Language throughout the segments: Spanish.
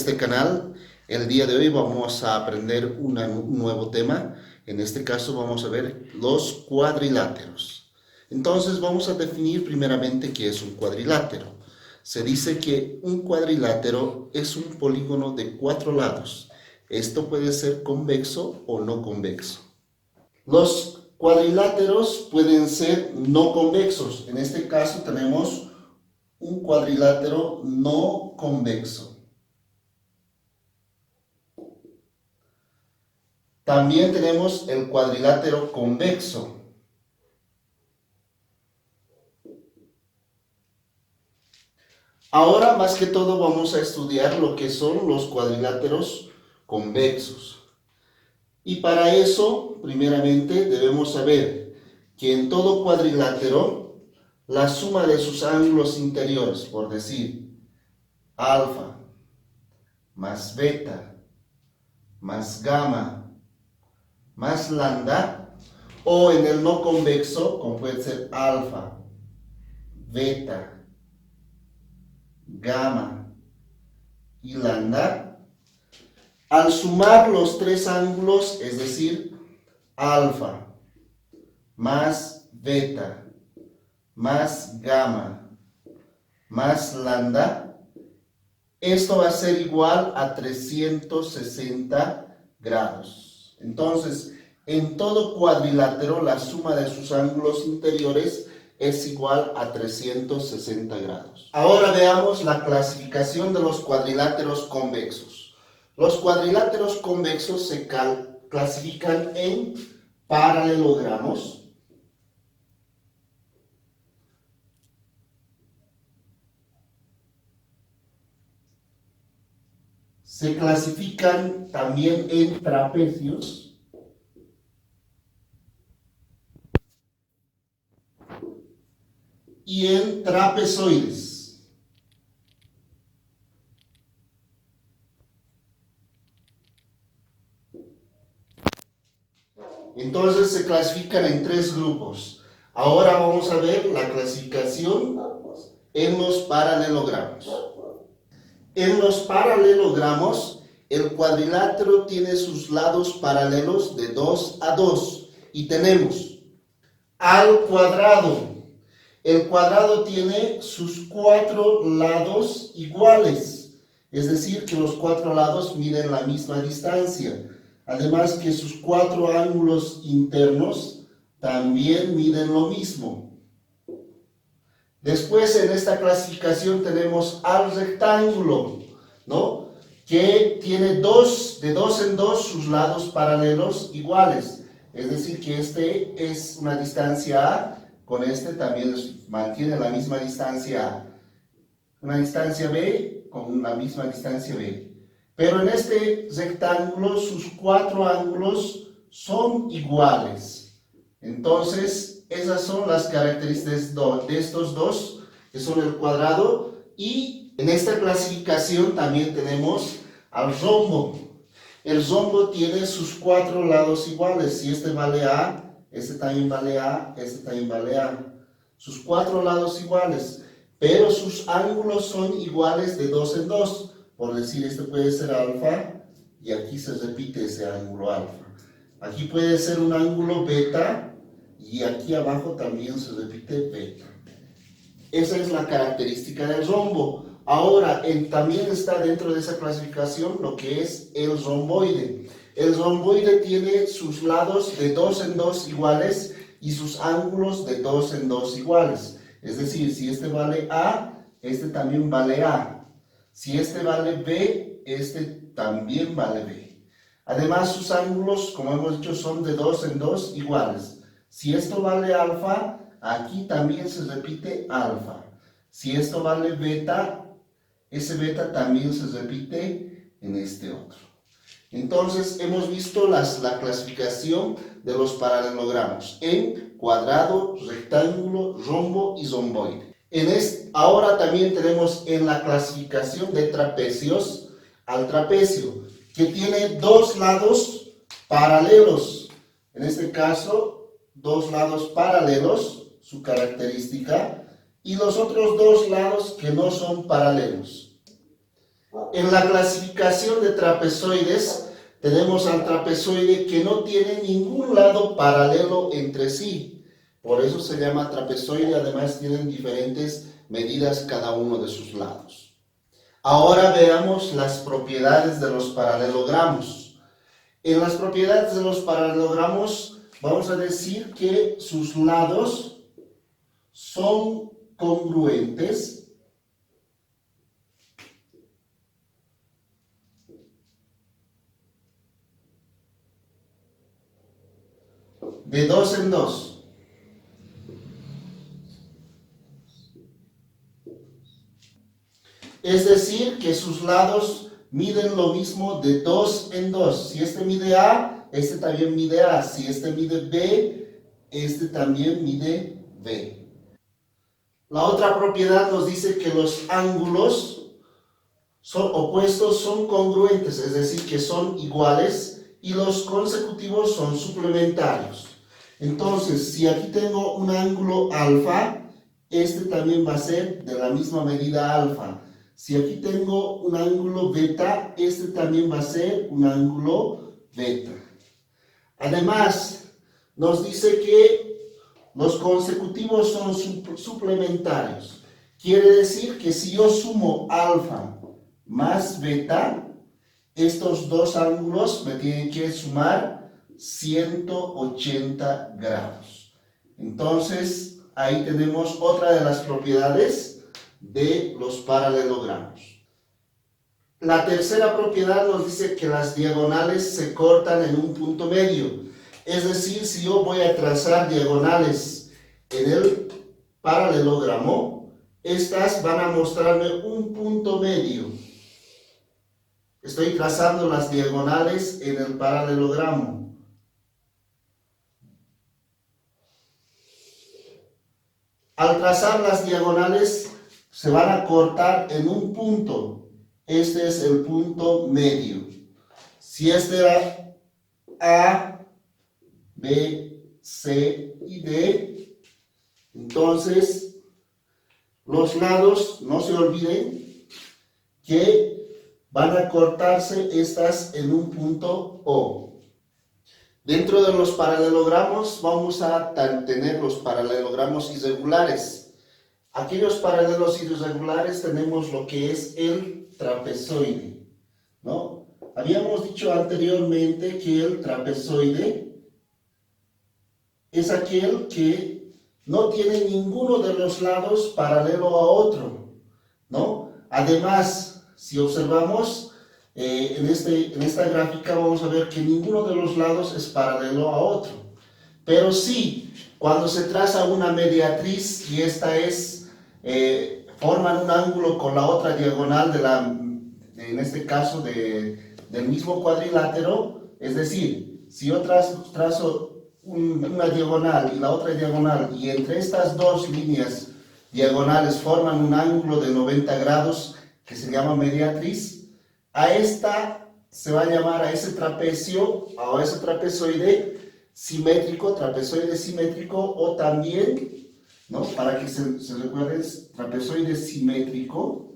este canal. El día de hoy vamos a aprender un nuevo tema. En este caso vamos a ver los cuadriláteros. Entonces vamos a definir primeramente qué es un cuadrilátero. Se dice que un cuadrilátero es un polígono de 4 lados. Esto puede ser convexo o no convexo. Los cuadriláteros pueden ser no convexos. En este caso tenemos un cuadrilátero no convexo. También tenemos el cuadrilátero convexo. Ahora, más que todo, vamos a estudiar lo que son los cuadriláteros convexos. Y para eso, primeramente, debemos saber que en todo cuadrilátero, la suma de sus ángulos interiores, por decir, alfa más beta más gamma más lambda, o en el no convexo, como puede ser alfa, beta, gamma y lambda, al sumar los tres ángulos, es decir, alfa más beta más gamma más lambda, esto va a ser igual a 360 grados. Entonces, en todo cuadrilátero, la suma de sus ángulos interiores es igual a 360 grados. Ahora veamos la clasificación de los cuadriláteros convexos. Los cuadriláteros convexos se clasifican en paralelogramos, se clasifican también en trapecios y en trapezoides. Entonces se clasifican en tres grupos. Ahora vamos a ver la clasificación en los paralelogramos. En los paralelogramos, el cuadrilátero tiene sus lados paralelos de 2 a 2 y tenemos al cuadrado. El cuadrado tiene sus 4 lados iguales, es decir, que los 4 lados miden la misma distancia. Además que sus 4 ángulos internos también miden lo mismo. Después en esta clasificación tenemos al rectángulo, ¿no? Que tiene de 2 en 2 sus lados paralelos iguales. Es decir, que este es una distancia A, con este también mantiene la misma distancia A. Una distancia B con la misma distancia B. Pero en este rectángulo sus 4 ángulos son iguales. Entonces, esas son las características de estos dos, que son el cuadrado, y en esta clasificación también tenemos al rombo. El rombo tiene sus 4 lados iguales. Si este vale A, este también vale A, este también vale A. Sus 4 lados iguales, pero sus ángulos son iguales de 2 en 2. Por decir, este puede ser alfa, y aquí se repite ese ángulo alfa. Aquí puede ser un ángulo beta, y aquí abajo también se repite beta. Esa es la característica del rombo. Ahora, también está dentro de esa clasificación lo que es el romboide. El romboide tiene sus lados de 2 en 2 iguales y sus ángulos de 2 en 2 iguales. Es decir, si este vale A, este también vale A. Si este vale B, este también vale B. Además, sus ángulos, como hemos dicho, son de 2 en 2 iguales. Si esto vale alfa, aquí también se repite alfa. Si esto vale beta, ese beta también se repite en este otro. Entonces, hemos visto la clasificación de los paralelogramos en cuadrado, rectángulo, rombo y romboide. Ahora también tenemos en la clasificación de trapecios al trapecio, que tiene 2 lados paralelos. En este caso, 2 lados paralelos, su característica, y los otros 2 lados que no son paralelos. En la clasificación de trapezoides, tenemos al trapezoide que no tiene ningún lado paralelo entre sí. Por eso se llama trapezoide, además tienen diferentes medidas cada uno de sus lados. Ahora veamos las propiedades de los paralelogramos. En las propiedades de los paralelogramos vamos a decir que sus lados son congruentes de dos en dos. Es decir, que sus lados miden lo mismo de 2 en 2. Si este mide A, este también mide A. Si este mide B, este también mide B. La otra propiedad nos dice que los ángulos opuestos son congruentes, es decir, que son iguales, y los consecutivos son suplementarios. Entonces, si aquí tengo un ángulo alfa, este también va a ser de la misma medida alfa. Si aquí tengo un ángulo beta, este también va a ser un ángulo beta. Además, nos dice que los consecutivos son suplementarios. Quiere decir que si yo sumo alfa más beta, estos dos ángulos me tienen que sumar 180 grados. Entonces, ahí tenemos otra de las propiedades de los paralelogramos. La tercera propiedad nos dice que las diagonales se cortan en un punto medio. Es decir, si yo voy a trazar diagonales en el paralelogramo, estas van a mostrarme un punto medio. Estoy trazando las diagonales en el paralelogramo. Al trazar las diagonales, se van a cortar en un punto. Este es el punto medio. Si este era A, B, C y D, entonces los lados, no se olviden que van a cortarse estas en un punto O. Dentro de los paralelogramos vamos a tener los paralelogramos irregulares. Aquellos paralelos irregulares tenemos lo que es el trapezoide, ¿no? Habíamos dicho anteriormente que el trapezoide es aquel que no tiene ninguno de los lados paralelo a otro, ¿no? Además, si observamos en esta gráfica vamos a ver que ninguno de los lados es paralelo a otro. Pero sí, cuando se traza una mediatriz y esta forman un ángulo con la otra diagonal en este caso del mismo cuadrilátero, es decir, si yo trazo una diagonal y la otra diagonal y entre estas dos líneas diagonales forman un ángulo de 90 grados que se llama mediatriz, a esta se va a llamar a ese trapecio o a ese trapezoide simétrico, trapezoide simétrico, o también, ¿no? Para que se recuerden, trapezoide simétrico,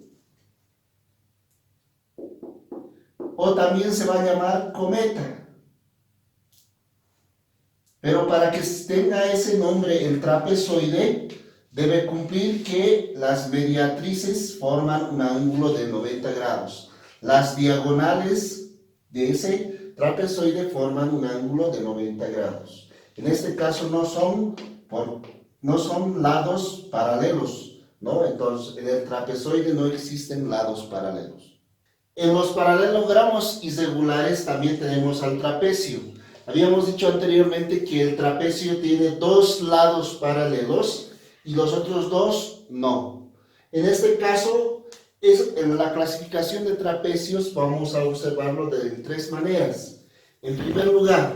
o también se va a llamar cometa. Pero para que tenga ese nombre el trapezoide, debe cumplir que las mediatrices forman un ángulo de 90 grados. Las diagonales de ese trapezoide forman un ángulo de 90 grados. En este caso no son lados paralelos, ¿no? Entonces, en el trapezoide no existen lados paralelos. En los paralelogramos irregulares también tenemos al trapecio. Habíamos dicho anteriormente que el trapecio tiene dos lados paralelos y los otros dos no. En este caso, en la clasificación de trapecios vamos a observarlo de tres maneras. En primer lugar,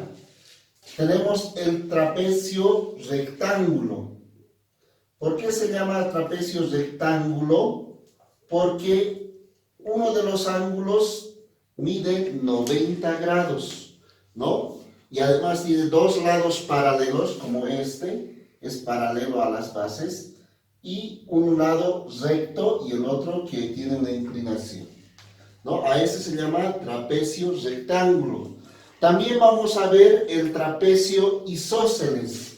tenemos el trapecio rectángulo. ¿Por qué se llama trapecio rectángulo? Porque uno de los ángulos mide 90 grados, ¿no? Y además tiene dos lados paralelos, como este, es paralelo a las bases, y un lado recto y el otro que tiene una inclinación. ¿no? A ese se llama trapecio rectángulo. También vamos a ver el trapecio isósceles.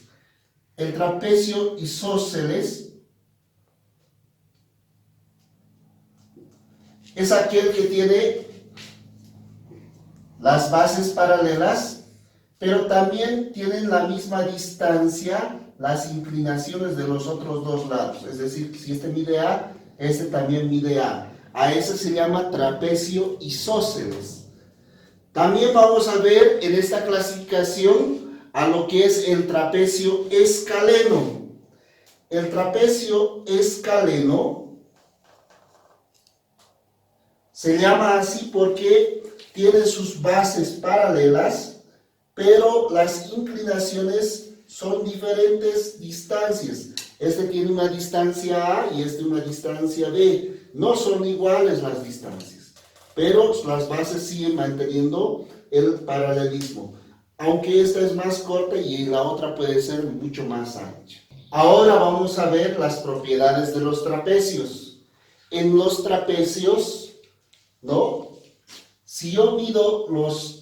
El trapecio isósceles es aquel que tiene las bases paralelas, pero también tienen la misma distancia las inclinaciones de los otros dos lados. Es decir, si este mide A, este también mide A. A ese se llama trapecio isósceles. También vamos a ver en esta clasificación a lo que es el trapecio escaleno. El trapecio escaleno se llama así porque tiene sus bases paralelas, pero las inclinaciones son diferentes distancias. Este tiene una distancia A y este una distancia B. No son iguales las distancias, pero las bases siguen manteniendo el paralelismo, aunque esta es más corta y la otra puede ser mucho más ancha. Ahora vamos a ver las propiedades de los trapecios. En los trapecios, ¿no? Si yo mido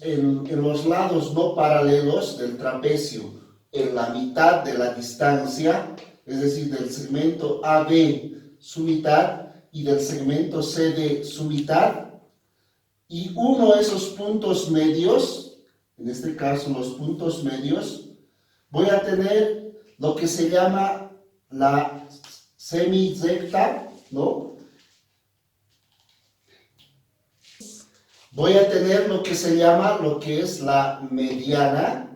en los lados no paralelos del trapecio en la mitad de la distancia, es decir, del segmento AB su mitad y del segmento CD su mitad, y uno de esos puntos medios, en este caso los puntos medios, voy a tener lo que se llama la semirrecta, ¿no? Voy a tener lo que se llama, lo que es la mediana,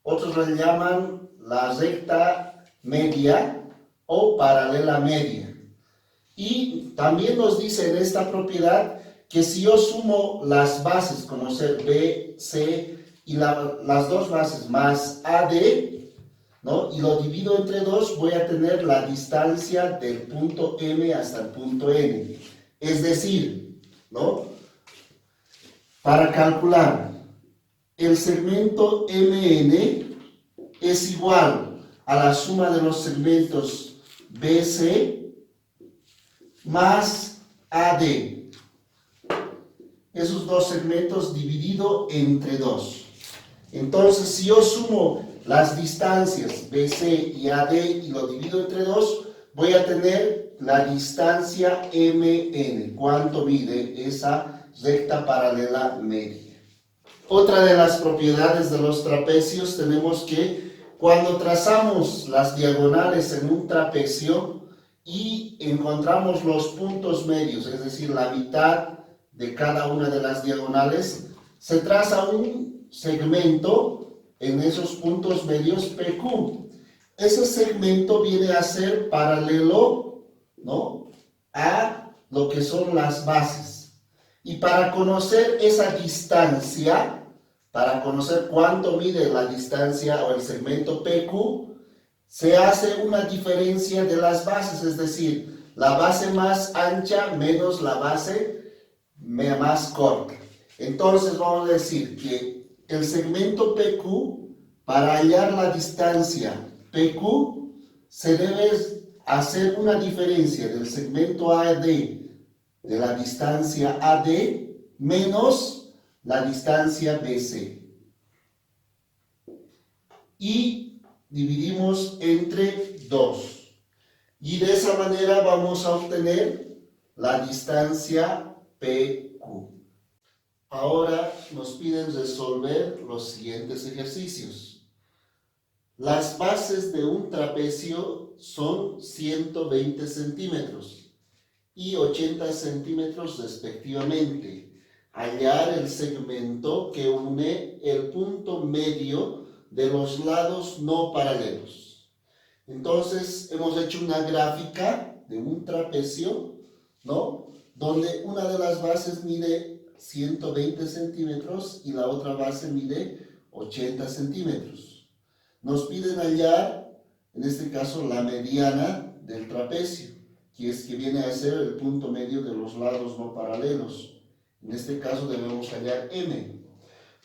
otros le llaman la recta media o paralela media. Y también nos dice en esta propiedad que si yo sumo las bases, como ser B, C y las dos bases más AD, ¿no? Y lo divido entre dos, voy a tener la distancia del punto M hasta el punto N. Es decir, ¿no? Para calcular, el segmento MN es igual a la suma de los segmentos BC más AD. Esos dos segmentos dividido entre 2. Entonces, si yo sumo las distancias BC y AD y lo divido entre 2, voy a tener la distancia MN. ¿Cuánto mide esa recta paralela media? Otra de las propiedades de los trapecios tenemos que cuando trazamos las diagonales en un trapecio y encontramos los puntos medios, es decir, la mitad de cada una de las diagonales, se traza un segmento en esos puntos medios PQ. Ese segmento viene a ser paralelo, ¿no?, a lo que son las bases. Y para conocer esa distancia, para conocer cuánto mide la distancia o el segmento PQ, se hace una diferencia de las bases, es decir, la base más ancha menos la base más corta. Entonces vamos a decir que el segmento PQ, para hallar la distancia PQ, se debe hacer una diferencia del segmento AD de la distancia AD menos la distancia BC. Y dividimos entre 2. Y de esa manera vamos a obtener la distancia PQ. Ahora nos piden resolver los siguientes ejercicios. Las bases de un trapecio son 120 centímetros y 80 centímetros respectivamente. Hallar el segmento que une el punto medio de los lados no paralelos. Entonces hemos hecho una gráfica de un trapecio, ¿no?, donde una de las bases mide 120 centímetros y la otra base mide 80 centímetros. Nos piden hallar, en este caso, la mediana del trapecio, que viene a ser el punto medio de los lados no paralelos. En este caso debemos hallar M.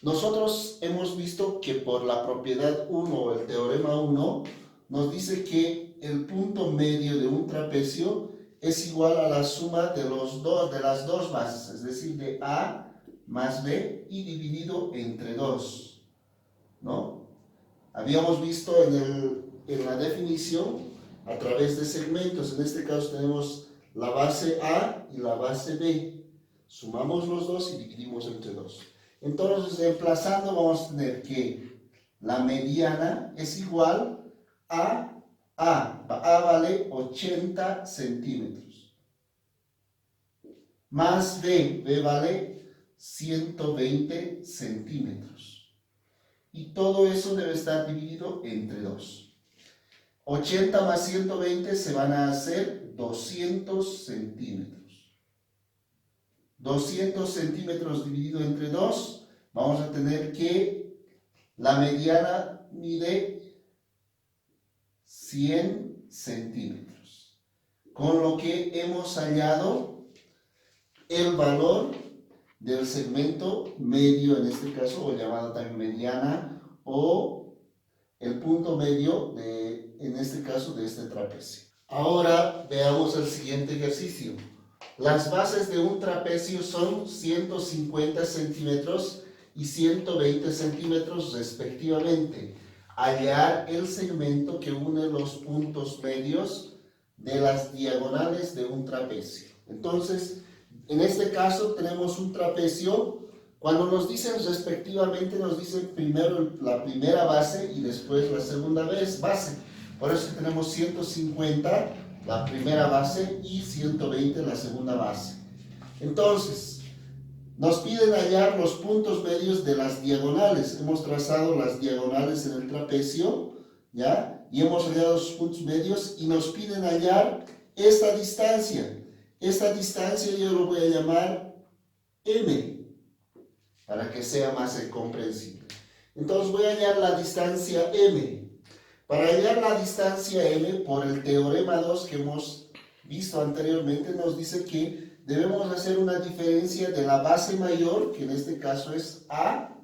Nosotros hemos visto que por la propiedad 1 o el teorema 1 nos dice que el punto medio de un trapecio es igual a la suma de las dos bases, es decir, de A más B y dividido entre 2, ¿no? Habíamos visto en la definición a través de segmentos, en este caso tenemos la base A y la base B, sumamos los dos y dividimos entre 2. Entonces, reemplazando, vamos a tener que la mediana es igual a A. A vale 80 centímetros. Más B. B vale 120 centímetros. Y todo eso debe estar dividido entre 2. 80 más 120 se van a hacer 200 centímetros. 200 centímetros dividido entre 2, vamos a tener que la mediana mide 100 centímetros. Con lo que hemos hallado el valor del segmento medio, en este caso, o llamado también mediana, o el punto medio, en este caso, de este trapecio. Ahora veamos el siguiente ejercicio. Las bases de un trapecio son 150 centímetros y 120 centímetros respectivamente. Hallar el segmento que une los puntos medios de las diagonales de un trapecio. Entonces, en este caso tenemos un trapecio. Cuando nos dicen respectivamente, nos dicen primero la primera base y después la segunda base. Por eso tenemos 150 la primera base y 120 la segunda base. Entonces, nos piden hallar los puntos medios de las diagonales. Hemos trazado las diagonales en el trapecio, ¿ya? Y hemos hallado los puntos medios y nos piden hallar esta distancia. Esta distancia yo lo voy a llamar M, para que sea más comprensible. Entonces voy a hallar la distancia M. Para hallar la distancia M, por el teorema 2 que hemos visto anteriormente, nos dice que debemos hacer una diferencia de la base mayor, que en este caso es A,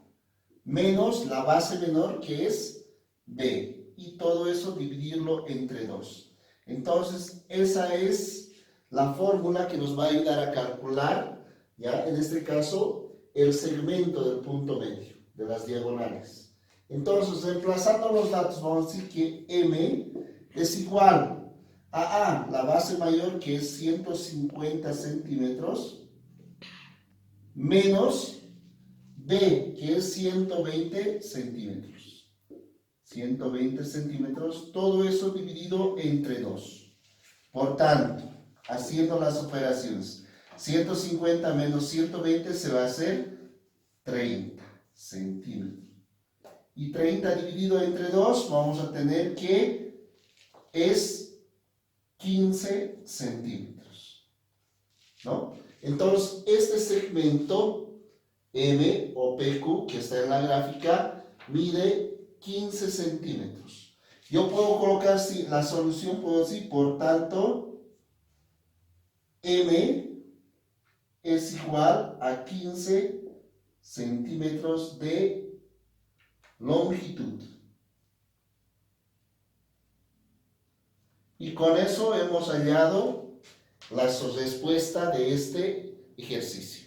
menos la base menor, que es B. Y todo eso dividirlo entre 2. Entonces, esa es la fórmula que nos va a ayudar a calcular, ¿ya? En este caso, el segmento del punto medio, de las diagonales. Entonces, reemplazando los datos, vamos a decir que M es igual a A, la base mayor, que es 150 centímetros, menos B, que es 120 centímetros. 120 centímetros, todo eso dividido entre 2. Por tanto, haciendo las operaciones, 150 menos 120 se va a hacer 30 centímetros. Y 30 dividido entre 2, vamos a tener que es 15 centímetros, ¿no? Entonces, este segmento M o PQ que está en la gráfica mide 15 centímetros. Yo puedo colocar la solución, puedo decir, por tanto, M es igual a 15 centímetros de longitud. Y con eso hemos hallado la respuesta de este ejercicio.